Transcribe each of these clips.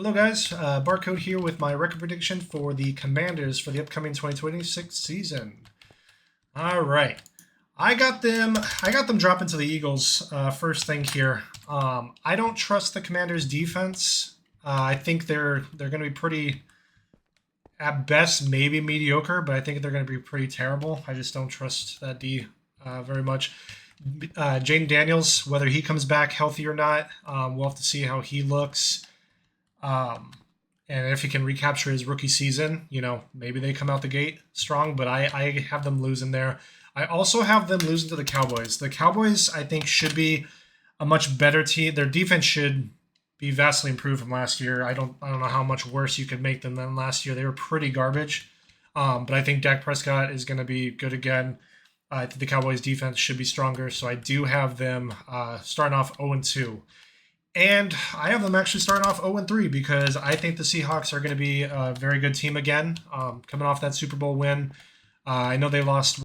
Hello, guys. Barcode here with my record prediction for the Commanders for the upcoming 2026 season. All right, I got them. I got them dropping to the Eagles first thing here. I don't trust the Commanders' defense. I think they're going to be pretty, at best, maybe mediocre, but I think they're going to be pretty terrible. I just don't trust that D very much. Jaden Daniels, whether he comes back healthy or not, we'll have to see how he looks. Um, and if he can recapture his rookie season, maybe they come out the gate strong, but I have them losing there. I also have them losing to the Cowboys. The Cowboys, I think, should be a much better team. Their defense should be vastly improved from last year. I don't know how much worse you could make them than last year. They were pretty garbage. But I think Dak Prescott is going to be good again. I think the Cowboys defense should be stronger, so I do have them starting off 0-2. And I have them actually starting off 0-3 because I think the Seahawks are going to be a very good team again, coming off that Super Bowl win. I know they lost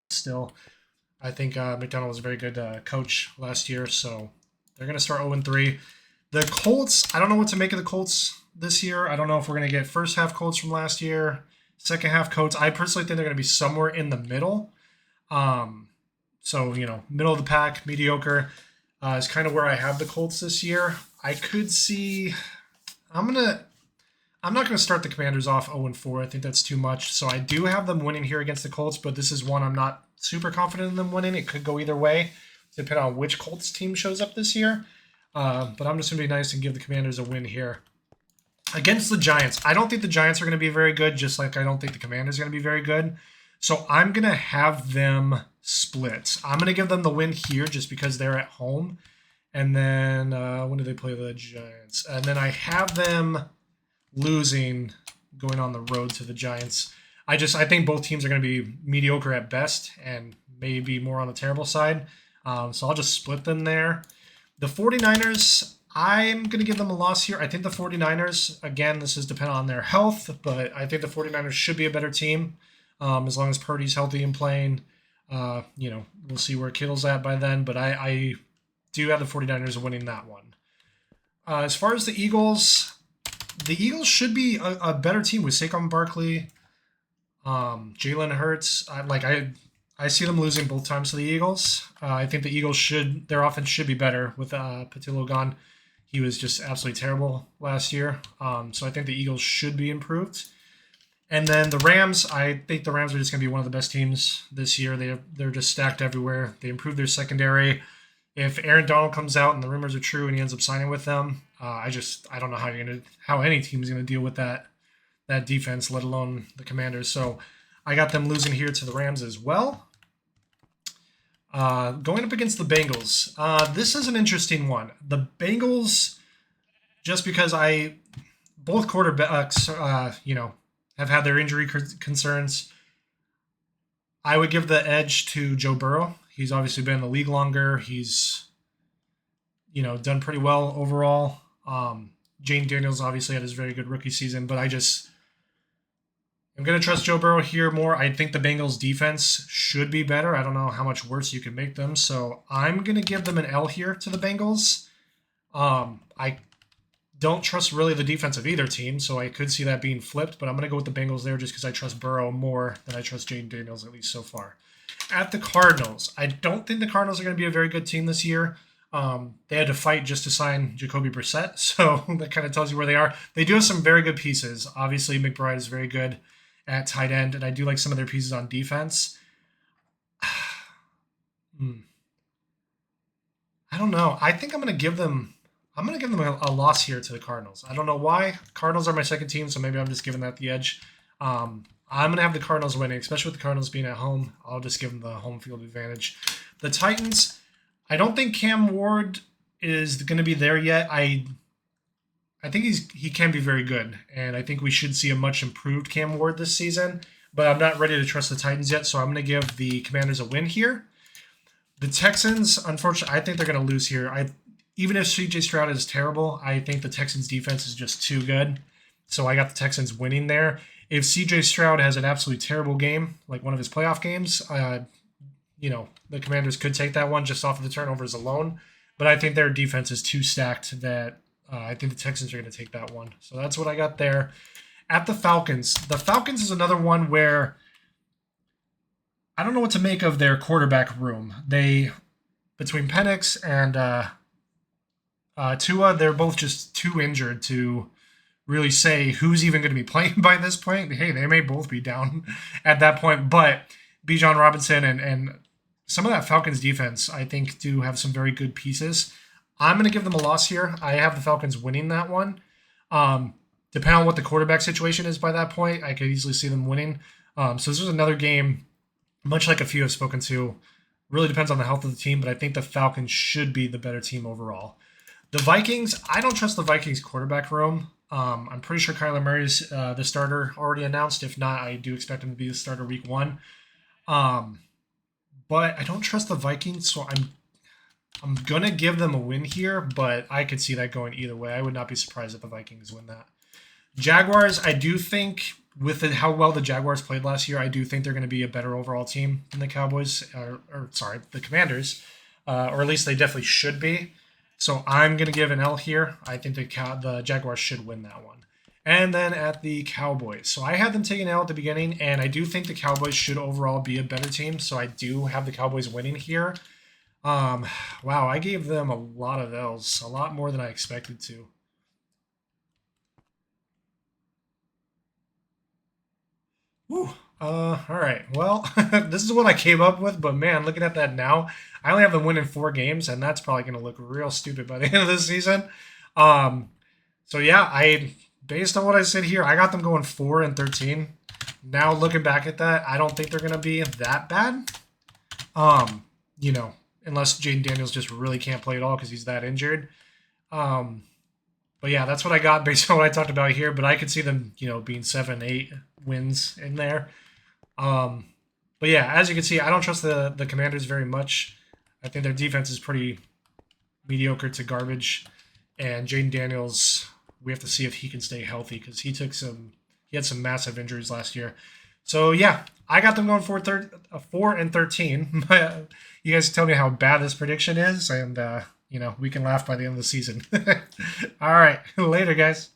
still. I think McDonald was a very good coach last year, so they're going to start 0-3. The Colts, I don't know what to make of the Colts this year. I don't know if we're going to get first half Colts from last year, second half Colts. I personally think they're going to be somewhere in the middle. So, middle of the pack, mediocre is kind of where I have the Colts this year. I could see. I'm not going to start the Commanders off 0-4. I think that's too much. So I do have them winning here against the Colts, but this is one I'm not super confident in them winning. It could go either way, depending on which Colts team shows up this year. But I'm just going to be nice and give the Commanders a win here. Against the Giants, I don't think the Giants are going to be very good, just like I don't think the Commanders are going to be very good. So I'm going to have them split. I'm going to give them the win here just because they're at home. And then when do they play the Giants? And then I have them losing going on the road to the Giants. I think both teams are going to be mediocre at best and maybe more on the terrible side. So I'll just split them there. The 49ers, I'm going to give them a loss here. I think the 49ers, again, this is dependent on their health, but I think the 49ers should be a better team as long as Purdy's healthy and playing. We'll see where Kittle's at by then, but I do have the 49ers winning that one. As far as the Eagles should be a better team with Saquon Barkley, Jalen Hurts. I see them losing both times to the Eagles. I think the Eagles their offense should be better with Patillo gone. He was just absolutely terrible last year. So I think the Eagles should be improved. And then the Rams, I think the Rams are just going to be one of the best teams this year. They're just stacked everywhere. They improved their secondary. If Aaron Donald comes out and the rumors are true and he ends up signing with them, I don't know how any team is going to deal with that defense, let alone the Commanders. So I got them losing here to the Rams as well. Going up against the Bengals, this is an interesting one. The Bengals, just because both quarterbacks, have had their injury concerns. I would give the edge to Joe Burrow. He's obviously been in the league longer. He's, done pretty well overall. Jane Daniels obviously had his very good rookie season, but I'm going to trust Joe Burrow here more. I think the Bengals defense should be better. I don't know how much worse you can make them. So I'm going to give them an L here to the Bengals. I don't trust really the defense of either team, so I could see that being flipped, but I'm going to go with the Bengals there just because I trust Burrow more than I trust Jaden Daniels, at least so far. At the Cardinals, I don't think the Cardinals are going to be a very good team this year. They had to fight just to sign Jacoby Brissett, so that kind of tells you where they are. They do have some very good pieces. Obviously, McBride is very good at tight end, and I do like some of their pieces on defense. I don't know. I think I'm going to give them a loss here to the Cardinals. I don't know why. Cardinals are my second team, so maybe I'm just giving that the edge. I'm going to have the Cardinals winning, especially with the Cardinals being at home. I'll just give them the home field advantage. The Titans, I don't think Cam Ward is going to be there yet. I think he can be very good, and I think we should see a much improved Cam Ward this season, but I'm not ready to trust the Titans yet, so I'm going to give the Commanders a win here. The Texans, unfortunately, I think they're going to lose here. Even if CJ Stroud is terrible, I think the Texans' defense is just too good. So I got the Texans winning there. If CJ Stroud has an absolutely terrible game, like one of his playoff games, the Commanders could take that one just off of the turnovers alone. but I think their defense is too stacked that I think the Texans are going to take that one. So that's what I got there. At the Falcons is another one where I don't know what to make of their quarterback room. They, between Penix and Tua, they're both just too injured to really say who's even going to be playing by this point. Hey, they may both be down at that point, but Bijan Robinson and some of that Falcons defense, I think, do have some very good pieces. I'm going to give them a loss here. I have the Falcons winning that one. Depending on what the quarterback situation is by that point, I could easily see them winning. So this is another game, much like a few I've spoken to, really depends on the health of the team, but I think the Falcons should be the better team overall. The Vikings, I don't trust the Vikings quarterback room. I'm pretty sure Kyler Murray's the starter already announced. If not, I do expect him to be the starter week 1. But I don't trust the Vikings, so I'm gonna give them a win here, but I could see that going either way. I would not be surprised if the Vikings win that. Jaguars, I do think with how well the Jaguars played last year, I do think they're going to be a better overall team than the Cowboys, the Commanders, or at least they definitely should be. So I'm going to give an L here. I think the Jaguars should win that one. And then at the Cowboys. So I had them taking L at the beginning, and I do think the Cowboys should overall be a better team. So I do have the Cowboys winning here. Wow, I gave them a lot of L's, a lot more than I expected to. Whew. All right. Well, this is what I came up with, but man, looking at that now, I only have them winning 4 games, and that's probably going to look real stupid by the end of the season. So yeah, based on what I said here, I got them going 4-13. Now looking back at that, I don't think they're going to be that bad. Unless Jaden Daniels just really can't play at all because he's that injured. But yeah, that's what I got based on what I talked about here. But I could see them, being 7-8 wins in there. But yeah, as you can see, I don't trust the Commanders very much. I think their defense is pretty mediocre to garbage. And Jaden Daniels, we have to see if he can stay healthy because he had some massive injuries last year. So yeah, I got them going 4-13. You guys tell me how bad this prediction is, and we can laugh by the end of the season. All right, later, guys.